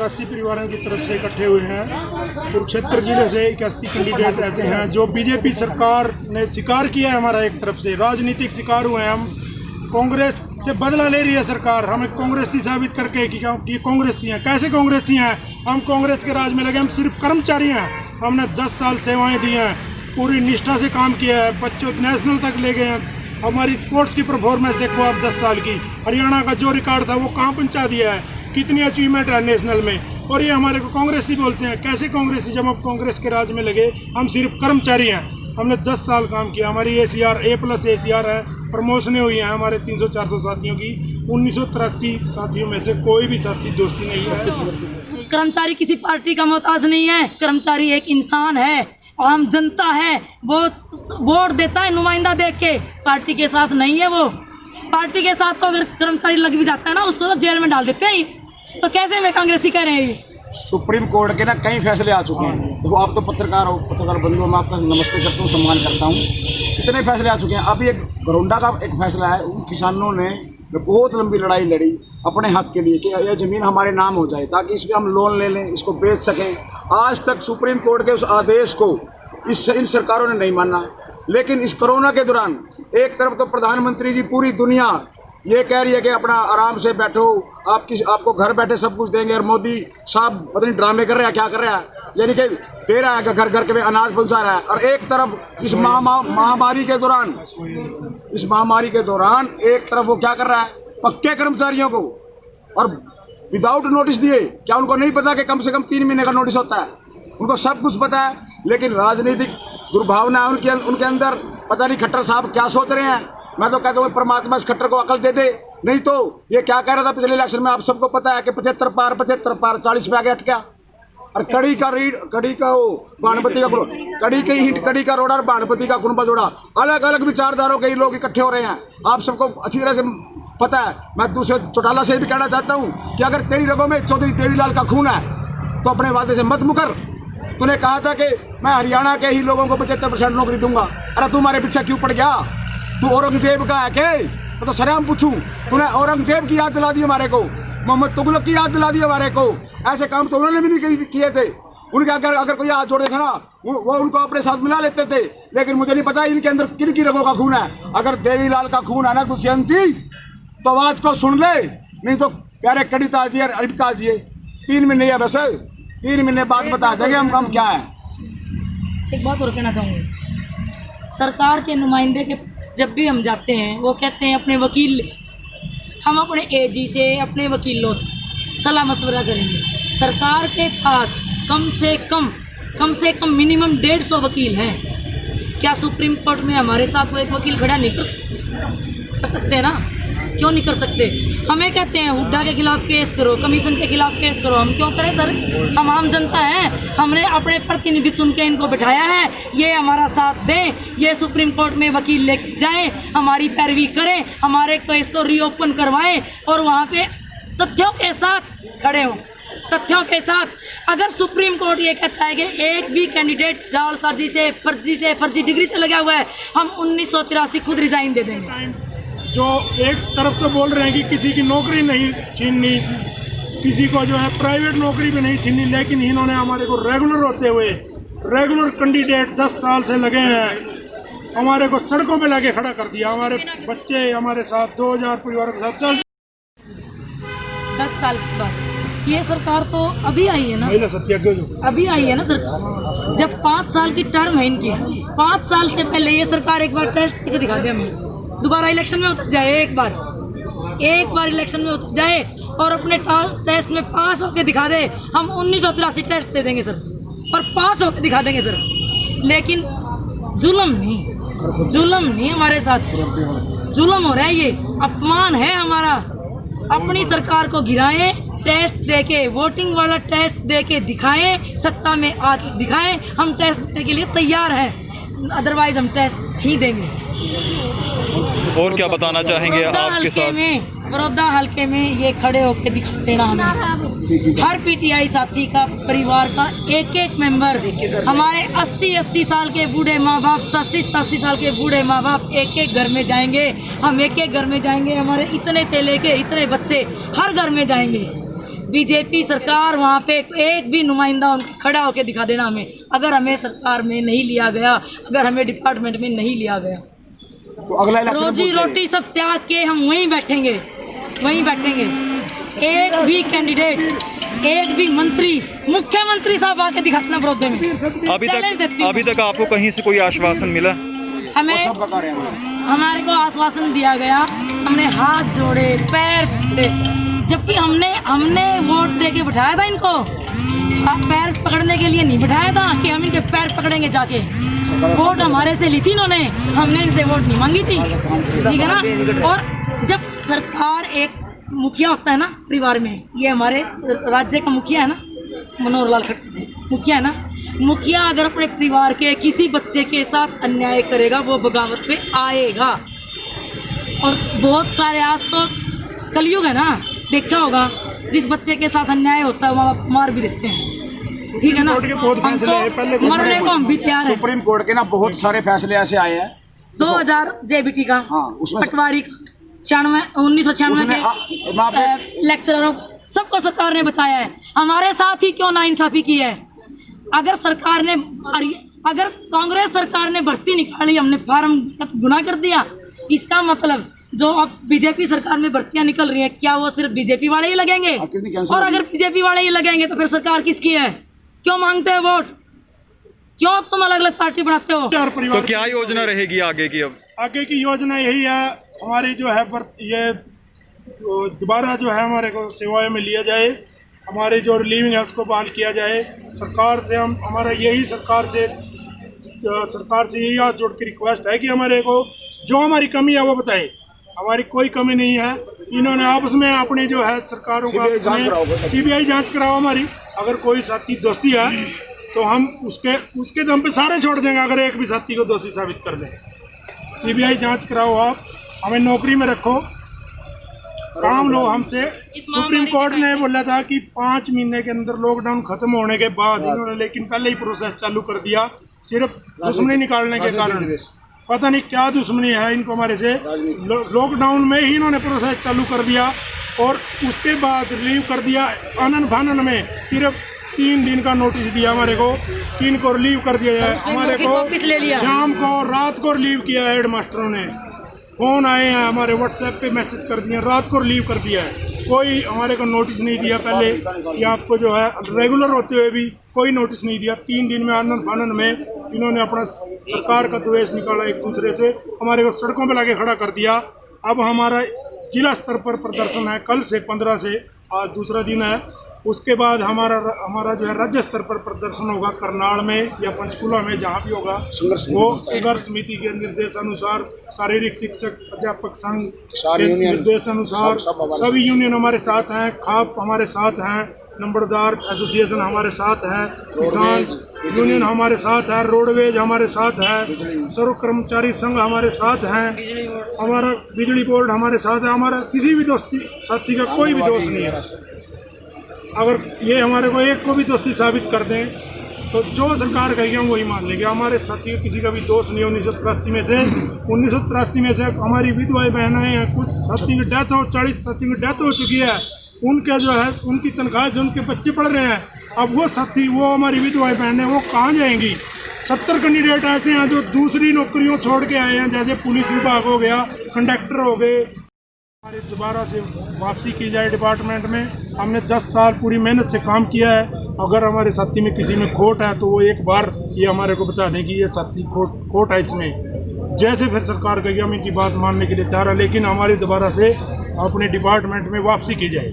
83 परिवारों की तरफ से इकट्ठे हुए हैं। कुरुक्षेत्र जिले से 81 कैंडिडेट ऐसे हैं जो बीजेपी सरकार ने शिकार किया है। हमारा एक तरफ से राजनीतिक शिकार हुए हैं हम। कांग्रेस से बदला ले रही है सरकार, हमें कांग्रेसी साबित करके कि ये कांग्रेसी हैं। कैसे कांग्रेसी हैं? हम कांग्रेस के राज में लगे, हम सिर्फ कर्मचारी हैं। हमने 10 साल सेवाएं दी हैं, पूरी निष्ठा से काम किया है, बच्चों नेशनल तक ले गए हैं। हमारी स्पोर्ट्स की परफॉर्मेंस देखो आप 10 साल की, हरियाणा का जो रिकॉर्ड था वो कहाँ पहुँचा दिया है, कितनी अचीवमेंट है नेशनल में। और ये हमारे को कांग्रेसी बोलते हैं। कैसे कांग्रेसी जब हम कांग्रेस के राज में लगे? हम सिर्फ कर्मचारी हैं। हमने 10 साल काम किया, हमारी ACR A+ ACR है, प्रमोशनें हुई हैं हमारे 300-400 साथियों की। 1983 साथियों में से कोई भी साथी दोषी नहीं है। कर्मचारी किसी पार्टी का मोहताज नहीं है। कर्मचारी एक इंसान है, आम जनता है, वो वोट देता है नुमाइंदा देख के, पार्टी के साथ नहीं है। वो पार्टी के साथ तो अगर कर्मचारी लग भी जाता है ना, उसको तो जेल में डाल देते हैं। तो कैसे वे कांग्रेसी कह रहे हैं? सुप्रीम कोर्ट के ना कई फैसले आ चुके हैं। देखो आप तो पत्रकार हो, पत्रकार बंधुओं मैं आपका नमस्ते करता हूँ, सम्मान करता हूँ। कितने फैसले आ चुके हैं। अभी एक घरोंडा का एक फैसला है, उन किसानों ने बहुत लंबी लड़ाई लड़ी अपने हक के लिए कि यह ज़मीन हमारे नाम हो जाए ताकि इस पर हम लोन ले लें, इसको बेच सकें। आज तक सुप्रीम कोर्ट के उस आदेश को इन सरकारों ने नहीं माना। लेकिन इस कोरोना के दौरान एक तरफ तो प्रधानमंत्री जी पूरी दुनिया ये कह रही है कि अपना आराम से बैठो, आपको घर बैठे सब कुछ देंगे, और मोदी साहब पता नहीं ड्रामे कर रहे हैं क्या कर रहा है, यानी कि दे रहा है घर घर के में अनाज पहुंचा रहा है। और एक तरफ इस महामारी के दौरान एक तरफ वो क्या कर रहा है, पक्के कर्मचारियों को और विदाउट नोटिस दिए। क्या उनको नहीं पता कि कम से कम 3 महीने का नोटिस होता है? उनको सब कुछ पता है, लेकिन राजनीतिक दुर्भावना है उनके अंदर। पता नहीं खट्टर साहब क्या सोच रहे हैं। मैं तो कहता हूँ परमात्मा इस खट्टर को अकल दे दे। नहीं तो ये क्या कह रहा था पिछले इलेक्शन में, आप सबको पता है कि 75 पार 40 पे आगे अट गया। और कड़ी का वो बाणपति का कड़ी का रोड़ा और बाणपति का कुनबा जोड़ा, अलग अलग विचारधारों के लोग इकट्ठे हो रहे हैं। आप सबको अच्छी तरह से पता है। मैं दूसरे चौटाला से भी कहना चाहता हूँ कि अगर तेरी रगों में चौधरी देवीलाल का खून है तो अपने वादे से मत मुकर। तूने कहा था कि मैं हरियाणा के ही लोगों को 75% नौकरी दूंगा। अरे तू हमारे पीछे क्यों पड़ गया? तू औरंगजेब का है के? तो सरेआम पूछूं, तूने औरंगजेब की याद दिला दी हमारे को, मोहम्मद तुगलक की याद दिला दी हमारे को। ऐसे काम तो उन्होंने भी नहीं किए थे। उनके अगर कोई हाथ जोड़े था ना, वो उनको अपने साथ मिला लेते थे। लेकिन मुझे नहीं पता इनके अंदर किन की रगों का खून है। अगर देवीलाल का खून है ना दुष्यंत जी, तो आवाज को सुन ले, नहीं तो प्यारे कड़ी ताजी और अरब ताजी 3 महीने है, वैसे 3 महीने बाद बता देंगे हम क्या है। एक बात और कहना चाहूँगी, सरकार के नुमाइंदे के जब भी हम जाते हैं वो कहते हैं अपने वकील ले। हम अपने AG से, अपने वकीलों से सलाह मशवरा करेंगे। सरकार के पास कम से कम मिनिमम 150 वकील हैं। क्या सुप्रीम कोर्ट में हमारे साथ वो एक वकील खड़ा नहीं कर सकते ना? क्यों नहीं कर सकते? हमें कहते हैं हुड्डा के खिलाफ केस करो, कमीशन के खिलाफ केस करो। हम क्यों करें सर? हम आम जनता हैं, हमने अपने प्रतिनिधि चुन के इनको बिठाया है। ये हमारा साथ दें, ये सुप्रीम कोर्ट में वकील लेके जाएं, हमारी पैरवी करें, हमारे केस को रीओपन करवाएं और वहाँ पे तथ्यों के साथ खड़े हों। तथ्यों के साथ अगर सुप्रीम कोर्ट ये कहता है कि एक भी कैंडिडेट जालसाजी से फर्जी डिग्री से लगा हुआ है, हम 1983 खुद रिजाइन दे देंगे। जो एक तरफ तो बोल रहे हैं कि किसी की नौकरी नहीं छीननी, किसी को जो है प्राइवेट नौकरी भी नहीं छीननी, लेकिन इन्होंने हमारे को रेगुलर होते हुए रेगुलर कैंडिडेट 10 साल से लगे हैं, हमारे को सड़कों पे लाके खड़ा कर दिया। हमारे बच्चे हमारे साथ 2000 परिवारों के साथ 10 साल के बाद ये सरकार तो अभी आई है ना, अभी आई है ना सरकार। जब 5 साल की टर्म है इनकी, 5 साल से पहले ये सरकार एक बार टेस्ट करके दिखा दे हमें। दोबारा इलेक्शन में उतर जाए, एक बार इलेक्शन में उतर जाए और अपने टेस्ट में पास होके दिखा दे। हम 1983 टेस्ट दे देंगे सर और पास होके दिखा देंगे सर। लेकिन जुल्म नहीं हमारे साथ, जुल्म हो रहा है, ये अपमान है हमारा। अपनी सरकार को गिराएं, टेस्ट देके, वोटिंग वाला टेस्ट देके दिखाएं, सत्ता में आके दिखाएं। हम टेस्ट देने के लिए तैयार हैं, अदरवाइज हम टेस्ट नहीं देंगे। और क्या बताना चाहेंगे आपके साथ? बड़ौदा हल्के में ये खड़े होके दिखा देना हमें। हर PTI साथी का, परिवार का एक मेंबर, हमारे 80 साल के बूढ़े माँ बाप, 87 साल के बूढ़े माँ बाप एक घर में जाएंगे। हम एक घर में जाएंगे, हमारे इतने से लेके इतने बच्चे हर घर में जाएंगे। बीजेपी सरकार वहाँ पे एक भी नुमाइंदा उनका खड़ा होकर दिखा देना हमें, अगर हमें सरकार में नहीं लिया गया, अगर हमें डिपार्टमेंट में नहीं लिया गया, तो अगला इलेक्शन रोजी रोटी सब त्याग के हम वहीं बैठेंगे, वहीं बैठेंगे। एक भी कैंडिडेट, एक भी मंत्री, मुख्यमंत्री साहब आके दिखाते बड़ौदे में। अभी तक आपको कहीं से कोई आश्वासन मिला? हमें सब बता रहे हैं। हमारे को आश्वासन दिया गया, हमने हाथ जोड़े, पैर पकड़े, जबकि हमने वोट दे के बिठाया था इनको, पैर पकड़ने के लिए नहीं बिठाया था कि हम इनके पैर पकड़ेंगे जाके। वोट हमारे से ली थी इन्होंने, हमने इनसे वोट नहीं मांगी थी, ठीक है ना। और जब सरकार, एक मुखिया होता है ना परिवार में, ये हमारे राज्य का मुखिया है ना, मनोहर लाल खट्टर जी मुखिया है ना, मुखिया अगर अपने परिवार के किसी बच्चे के साथ अन्याय करेगा वो बगावत पे आएगा। और बहुत सारे, आज तो कलयुग है ना, देखा होगा, जिस बच्चे के साथ अन्याय होता है वहाँ मार भी देते हैं, ठीक है ना। हम तो मरने को हम भी तैयार हैं। सुप्रीम कोर्ट के ना बहुत सारे फैसले ऐसे आए हैं। 2000 JBT का, हाँ, उसमें पटवारी का, 1996 के लेक्चररों सबको सरकार ने बचाया है। हमारे साथ ही क्यों नाइंसाफी की है? अगर सरकार ने, अगर कांग्रेस सरकार ने भर्ती निकाली, हमने फार्म गुनाह कर दिया, इसका मतलब जो अब बीजेपी सरकार में भर्तियां निकल रही हैं, क्या वो सिर्फ बीजेपी वाले ही लगेंगे? और अगर बीजेपी वाले ही लगेंगे तो फिर सरकार किसकी है? क्यों मांगते हैं वोट? क्यों तुम अलग अलग पार्टी बनाते हो? तो क्या योजना रहेगी आगे की? अब आगे की योजना यही है, हमारी जो है ये दोबारा जो है हमारे को सेवाएं में लिया जाए, हमारे जो लिविंग है उसको बहाल किया जाए। सरकार से हम, हमारा यही सरकार से यही हाथ जोड़ के रिक्वेस्ट है कि हमारे को जो हमारी कमी है वो बताए। हमारी कोई कमी नहीं है। इन्होंने आपस में अपने जो है सरकारों का CBI जांच कराओ हमारी। अगर कोई साथी दोषी है तो हम उसके दम पे सारे छोड़ देंगे, अगर एक भी साथी को दोषी साबित कर दें। CBI जांच कराओ, आप हमें नौकरी में रखो, काम लो हमसे। सुप्रीम कोर्ट ने बोला था कि 5 महीने के अंदर लॉकडाउन खत्म होने के बाद, इन्होंने लेकिन पहले ही प्रोसेस चालू कर दिया, सिर्फ दुश्मनी निकालने के कारण। पता नहीं क्या दुश्मनी है इनको हमारे से। लॉकडाउन में ही इन्होंने प्रोसेस चालू कर दिया और उसके बाद रिलीव कर दिया आनन फानन में। सिर्फ 3 दिन का नोटिस दिया हमारे को कि इनको रिलीव कर दिया जाए। हमारे को शाम को, रात को रिलीव किया है। हेड मास्टरों ने फ़ोन आए हैं, हमारे व्हाट्सएप पे मैसेज कर दिए, रात को रिलीव कर दिया है। कोई हमारे को नोटिस नहीं दिया पहले कि आपको जो है रेगुलर होते हुए भी कोई नोटिस नहीं दिया। 3 दिन में आनंद फानन में इन्होंने अपना सरकार का द्वेष निकाला एक दूसरे से, हमारे को सड़कों पे लाके खड़ा कर दिया। अब हमारा जिला स्तर पर प्रदर्शन है, कल से 15 से, आज दूसरा दिन है। उसके बाद हमारा जो है राज्य स्तर पर प्रदर्शन होगा करनाल में या पंचकूला में, जहाँ भी होगा। वो संघर्ष समिति के निर्देशानुसार, शारीरिक शिक्षक अध्यापक संघ के निर्देशानुसार सभी यूनियन हमारे साथ हैं, खाप हमारे साथ हैं, नंबरदार एसोसिएशन हमारे साथ है, किसान यूनियन हमारे साथ है, रोडवेज हमारे साथ है, सर्व कर्मचारी संघ हमारे साथ हैं, हमारा बिजली बोर्ड हमारे साथ है। हमारा किसी भी दोस्ती साथी का कोई भी दोष नहीं है। अगर ये हमारे को एक को भी दोषी साबित कर दें तो जो सरकार कहेगी हम वही मान लेंगे। हमारे साथी का किसी का भी दोष नहीं है। 1983 में से हमारी विधवाएं बहनें हैं, कुछ साथी की डेथ हो, 40 साथी की डेथ हो चुकी है। उनके जो है उनकी तनख्वाह से उनके बच्चे पढ़ रहे हैं। अब वो साथी, वो हमारी विधवाएं बहनें, वो कहाँ जाएंगी? 70 कैंडिडेट ऐसे हैं जो दूसरी नौकरियों छोड़ के आए हैं, जैसे पुलिस विभाग हो गया, कंडक्टर हो गए। हमारी दोबारा से वापसी की जाए डिपार्टमेंट में। हमने 10 साल पूरी मेहनत से काम किया है। अगर हमारे साथी में किसी में खोट है तो वो एक बार ये हमारे को बता दें कि ये साथी खोट है इसमें। जैसे फिर सरकार कहेगी हम इनकी बात मानने के लिए तैयार है, लेकिन हमारी दोबारा से अपने डिपार्टमेंट में वापसी की जाए।